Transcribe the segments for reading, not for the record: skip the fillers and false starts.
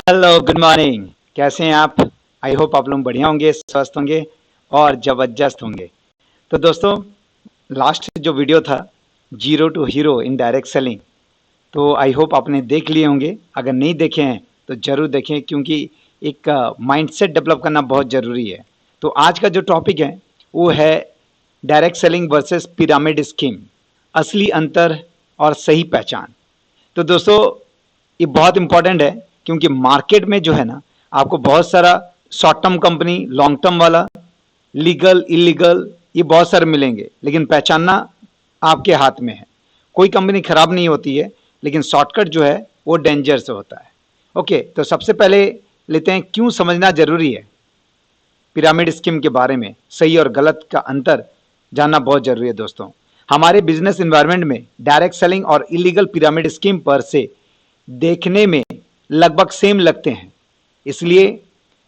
Hello, good morning. कैसे हैं आप? आई होप आप लोग बढ़िया होंगे, स्वस्थ होंगे और जबरदस्त होंगे। तो दोस्तों, लास्ट जो वीडियो था zero to hero in direct selling, तो आई होप आपने देख लिए होंगे। अगर नहीं देखे हैं तो जरूर देखें, क्योंकि एक माइंडसेट डेवलप करना बहुत ज़रूरी है। तो आज का जो टॉपिक है वो है direct selling versus pyramid scheme, असली अंतर और सही पहचान। तो दोस्तों, ये बहुत इंपॉर्टेंट है, क्योंकि मार्केट में जो है ना, आपको बहुत सारा short term company, long term वाला, लीगल इलीगल, ये बहुत सारे मिलेंगे, लेकिन पहचानना आपके हाथ में है। कोई कंपनी खराब नहीं होती है, लेकिन शॉर्टकट जो है वो डेंजर से होता है। ओके, तो सबसे पहले लेते हैं क्यों समझना जरूरी है। पिरामिड स्कीम के बारे में सही और गलत का अंतर जानना बहुत जरूरी है दोस्तों। हमारे बिजनेस एनवायरनमेंट में डायरेक्ट सेलिंग और इलीगल पिरामिड स्कीम पर से देखने में लगभग सेम लगते हैं। इसलिए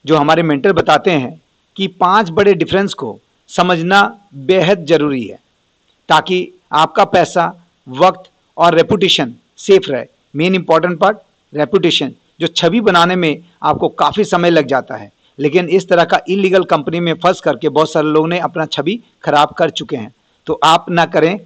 जो हमारे मेंटर बताते हैं कि 5 बड़े डिफरेंस को समझना बेहद जरूरी है, ताकि आपका पैसा, वक्त और रेपुटेशन सेफ रहे। मेन इंपॉर्टेंट पार्ट रेपुटेशन, जो छवि बनाने में आपको काफ़ी समय लग जाता है, लेकिन इस तरह का इलीगल कंपनी में फंस करके बहुत सारे लोग ने अपना छवि खराब कर चुके हैं। तो आप ना करें,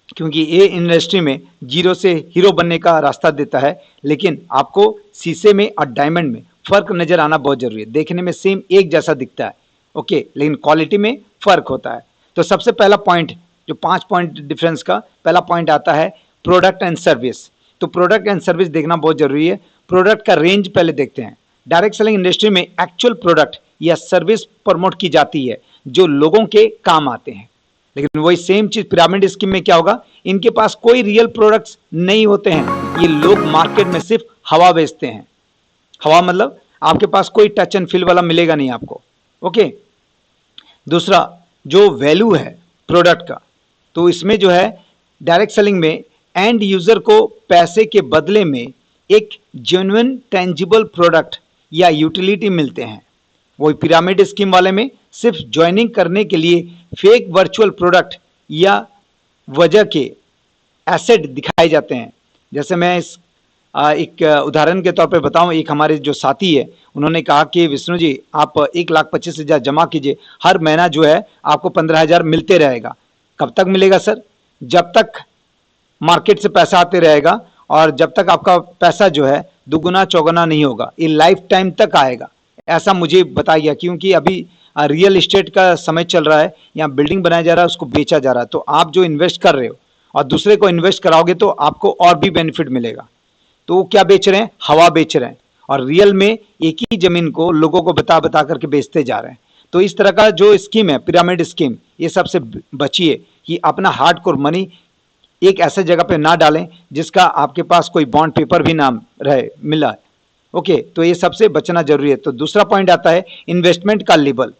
क्योंकि ये इंडस्ट्री में जीरो से हीरो बनने का रास्ता देता है, लेकिन आपको शीशे में और डायमंड में फर्क नजर आना बहुत जरूरी है। देखने में सेम एक जैसा दिखता है, ओके, लेकिन क्वालिटी में फर्क होता है। तो सबसे पहला पॉइंट, जो 5 पॉइंट डिफरेंस का पहला पॉइंट आता है प्रोडक्ट एंड सर्विस। तो प्रोडक्ट एंड सर्विस देखना बहुत जरूरी है। प्रोडक्ट का रेंज पहले देखते हैं। डायरेक्ट सेलिंग इंडस्ट्री में एक्चुअल प्रोडक्ट या सर्विस प्रमोट की जाती है जो लोगों के काम आते हैं, लेकिन वही सेम चीज पिरामिड स्कीम में क्या होगा, इनके पास कोई रियल प्रोडक्ट्स नहीं होते हैं। ये लोग मार्केट में सिर्फ हवा बेचते हैं। हवा मतलब आपके पास कोई टच एंड फील वाला मिलेगा नहीं आपको। ओके, दूसरा जो वैल्यू है प्रोडक्ट का, तो इसमें जो है डायरेक्ट सेलिंग में एंड यूजर को पैसे के बदले में एक जेन्युइन टेंजिबल प्रोडक्ट या यूटिलिटी मिलते हैं। वही पिरामिड स्कीम वाले में सिर्फ ज्वाइनिंग करने के लिए फेक वर्चुअल प्रोडक्ट या वजह के एसेट दिखाए जाते हैं। जैसे मैं इस एक उदाहरण के तौर पे बताऊं, एक हमारे जो साथी है, उन्होंने कहा कि विष्णु जी, आप 1,25,000 जमा कीजिए, हर महीना जो है आपको 15,000 मिलते रहेगा। कब तक मिलेगा सर? जब तक मार्केट से पैसा आते रहेगा, और जब तक आपका पैसा जो है दुगुना चौगुना नहीं होगा, ये लाइफ टाइम तक आएगा, ऐसा मुझे बताया गया। क्योंकि अभी रियल इस्टेट का समय चल रहा है, यहाँ बिल्डिंग बनाया जा रहा है, उसको बेचा जा रहा है। तो आप जो इन्वेस्ट कर रहे हो और दूसरे को इन्वेस्ट कराओगे तो आपको और भी बेनिफिट मिलेगा। तो वो क्या बेच रहे हैं? हवा बेच रहे हैं, और रियल में एक ही जमीन को लोगों को बता बता करके बेचते जा रहे हैं। तो इस तरह का जो स्कीम है पिरामिड स्कीम, ये सबसे बचिए कि अपना हार्डकोर मनी एक ऐसे जगह पे ना डालें जिसका आपके पास कोई बॉन्ड पेपर भी ना रहे मिला है। ओके, तो ये सबसे बचना जरूरी है। तो दूसरा पॉइंट आता है इन्वेस्टमेंट का लेवल।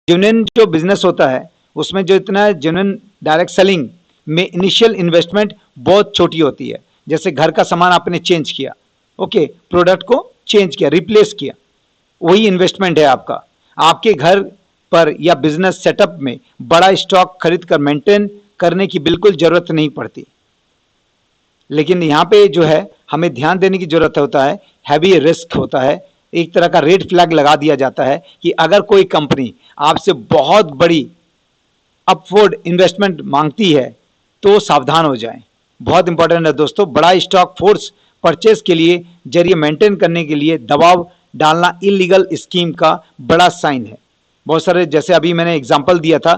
जेन्युइन जो बिजनेस होता है उसमें जो इतना जेन्युइन डायरेक्ट सेलिंग में इनिशियल इन्वेस्टमेंट बहुत छोटी होती है। जैसे घर का सामान आपने चेंज किया, ओके, प्रोडक्ट को चेंज किया, रिप्लेस किया, वही इन्वेस्टमेंट है आपका। आपके घर पर या बिजनेस सेटअप में बड़ा स्टॉक खरीद कर मेंटेन करने की बिल्कुल जरूरत नहीं पड़ती। लेकिन यहाँ पे जो है हमें ध्यान देने की जरूरत होता है, हैवी रिस्क होता है। एक तरह का रेड फ्लैग लगा दिया जाता है कि अगर कोई कंपनी आपसे बहुत बड़ी अपवर्ड इन्वेस्टमेंट मांगती है तो सावधान हो जाएं। बहुत इंपॉर्टेंट है दोस्तों। बड़ा स्टॉक फोर्स परचेस के लिए जरिए मेंटेन करने के लिए दबाव डालना इलीगल स्कीम का बड़ा साइन है। बहुत सारे, जैसे अभी मैंने एग्जांपल दिया था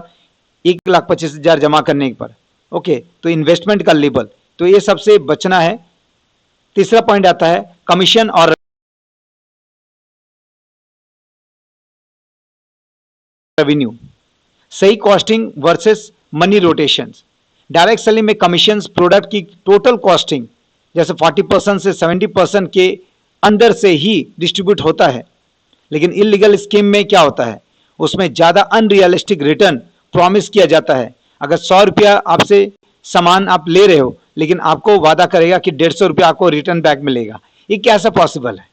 1,25,000 जमा करने पर, ओके, तो इन्वेस्टमेंट का लेवल, तो ये सबसे बचना है। तीसरा पॉइंट आता है कमीशन और रेवेन्यू। सही costing versus money rotation. Direct selling में कमीशंस प्रोडक्ट की टोटल कॉस्टिंग जैसे 40% से 70% के अंदर से ही डिस्ट्रीब्यूट होता है। लेकिन इलीगल स्कीम में क्या होता है, उसमें ज्यादा अनरियलिस्टिक रिटर्न प्रॉमिस किया जाता है। अगर 100 रुपया आपसे सामान आप ले रहे हो, लेकिन आपको वादा करेगा कि 150 रुपया आपको रिटर्न बैक मिलेगा, ये कैसा पॉसिबल है?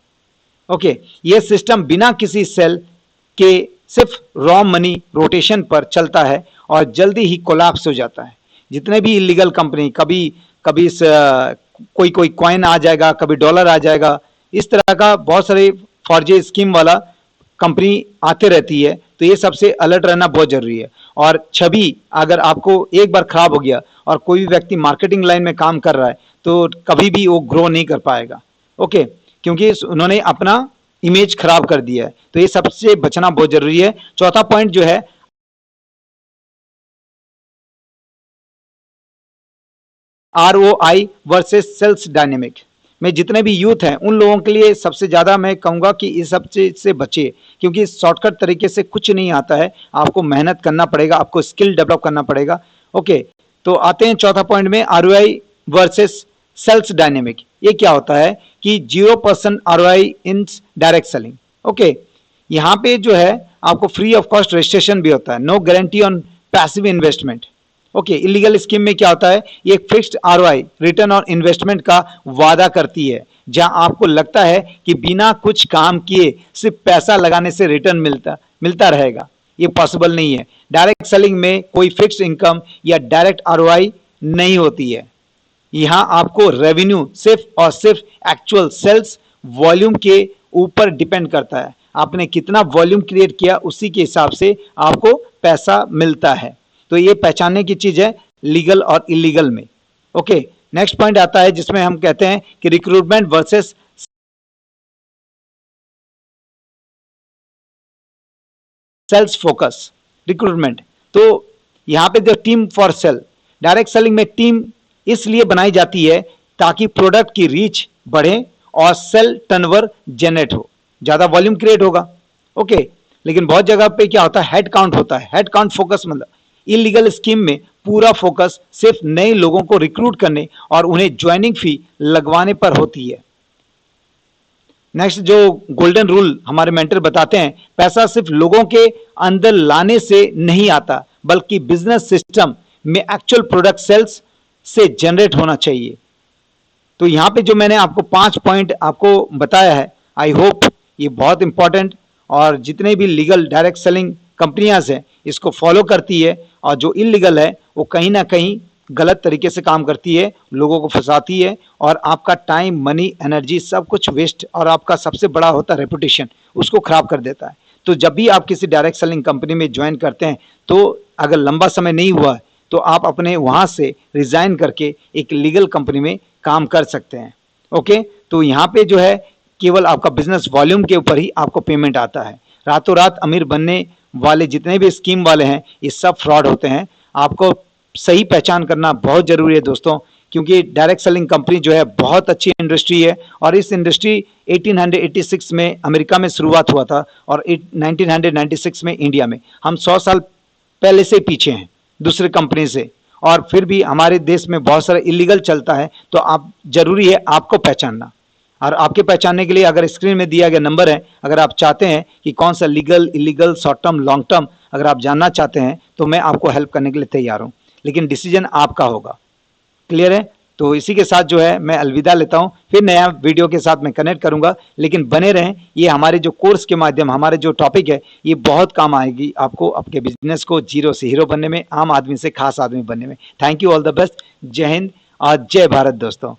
ओके, ये सिस्टम बिना किसी सेल के सिर्फ रॉ मनी रोटेशन पर चलता है और जल्दी ही कोलैप्स हो जाता है। जितने भी इलीगल कंपनी कभी कभी कोई कोई कॉइन आ जाएगा, कभी डॉलर आ जाएगा। इस तरह का बहुत सारे फॉर्जी स्कीम वाला कंपनी आते रहती है, तो ये सबसे अलर्ट रहना बहुत जरूरी है। और छवि अगर आपको एक बार खराब हो गया और कोई भी व्यक्ति मार्केटिंग लाइन में काम कर रहा है तो कभी भी वो ग्रो नहीं कर पाएगा। ओके, क्योंकि उन्होंने अपना इमेज खराब कर दिया है, तो ये सबसे बचना बहुत जरूरी है। चौथा पॉइंट जो है ROI वर्सेस सेल्स डायनेमिक में जितने भी यूथ हैं उन लोगों के लिए सबसे ज्यादा मैं कहूंगा कि इस सब चीज से बचे, क्योंकि शॉर्टकट तरीके से कुछ नहीं आता है, आपको मेहनत करना पड़ेगा, आपको स्किल डेवलप करना पड़ेगा। ओके, तो आते हैं चौथा पॉइंट में, ROI वर्सेस सेल्स डायनेमिक। ये क्या होता है कि 0% ROI इन डायरेक्ट सेलिंग। ओके, यहाँ पे जो है आपको फ्री ऑफ कॉस्ट रजिस्ट्रेशन भी होता है, no guarantee on passive investment. Okay, illegal scheme में क्या होता है, ये एक fixed ROI return on investment का वादा करती है, जहां आपको लगता है कि बिना कुछ काम किए सिर्फ पैसा लगाने से रिटर्न मिलता मिलता रहेगा। ये पॉसिबल नहीं है। डायरेक्ट सेलिंग में कोई फिक्स्ड इनकम या डायरेक्ट ROI नहीं होती है। यहां आपको रेवेन्यू सिर्फ और सिर्फ एक्चुअल सेल्स वॉल्यूम के ऊपर डिपेंड करता है। आपने कितना वॉल्यूम क्रिएट किया उसी के हिसाब से आपको पैसा मिलता है। तो ये पहचानने की चीज है लीगल और इलीगल में। ओके, नेक्स्ट पॉइंट आता है जिसमें हम कहते हैं कि recruitment versus sales focus. Recruitment, तो यहां पे जो team for sale, direct selling में टीम इसलिए बनाई जाती है ताकि प्रोडक्ट की रीच बढ़े और सेल टर्नओवर जनरेट हो, ज्यादा वॉल्यूम क्रिएट होगा। ओके, लेकिन बहुत जगह पे क्या होता है, हेड काउंट होता है। हेड काउंट फोकस मतलब इलीगल स्कीम में पूरा फोकस सिर्फ नए लोगों को रिक्रूट करने और उन्हें ज्वाइनिंग फी लगवाने पर होती है। नेक्स्ट जो गोल्डन रूल हमारे मेंटर बताते हैं, पैसा सिर्फ लोगों के अंदर लाने से नहीं आता, बल्कि बिजनेस सिस्टम में एक्चुअल प्रोडक्ट सेल्स से जनरेट होना चाहिए। तो यहां पे जो मैंने आपको 5 पॉइंट आपको बताया है, आई होप ये बहुत इंपॉर्टेंट और जितने भी लीगल डायरेक्ट सेलिंग कंपनियां हैं इसको फॉलो करती है, और जो इलीगल है वो कहीं ना कहीं गलत तरीके से काम करती है, लोगों को फंसाती है और आपका टाइम, मनी, एनर्जी सब कुछ वेस्ट, और आपका सबसे बड़ा होता है रेपुटेशन, उसको खराब कर देता है। तो जब भी आप किसी डायरेक्ट सेलिंग कंपनी में ज्वाइन करते हैं तो अगर लंबा समय नहीं हुआ है तो आप अपने वहां से रिजाइन करके एक लीगल कंपनी में काम कर सकते हैं। ओके, तो यहाँ पे जो है केवल आपका बिजनेस वॉल्यूम के ऊपर ही आपको पेमेंट आता है। रातों रात अमीर बनने वाले जितने भी स्कीम वाले हैं ये सब फ्रॉड होते हैं। आपको सही पहचान करना बहुत जरूरी है दोस्तों, क्योंकि डायरेक्ट सेलिंग कंपनी जो है बहुत अच्छी इंडस्ट्री है, और इस इंडस्ट्री 1886 में अमेरिका में शुरुआत हुआ था और 1996 में इंडिया में। हम 100 साल पहले से पीछे हैं दूसरे कंपनी से, और फिर भी हमारे देश में बहुत सारा इलीगल चलता है। तो आप जरूरी है आपको पहचानना, और आपके पहचानने के लिए अगर स्क्रीन में दिया गया नंबर है, अगर आप चाहते हैं कि कौन सा legal, illegal, short term, long term अगर आप जानना चाहते हैं तो मैं आपको हेल्प करने के लिए तैयार हूं, लेकिन डिसीजन आपका होगा। क्लियर है? तो इसी के साथ जो है मैं अलविदा लेता हूं, फिर नया वीडियो के साथ मैं कनेक्ट करूंगा, लेकिन बने रहें। ये हमारे जो कोर्स के माध्यम, हमारे जो टॉपिक है ये बहुत काम आएगी आपको आपके बिजनेस को जीरो से हीरो बनने में, आम आदमी से खास आदमी बनने में। Thank you, all the best. जय हिंद और जय भारत दोस्तों।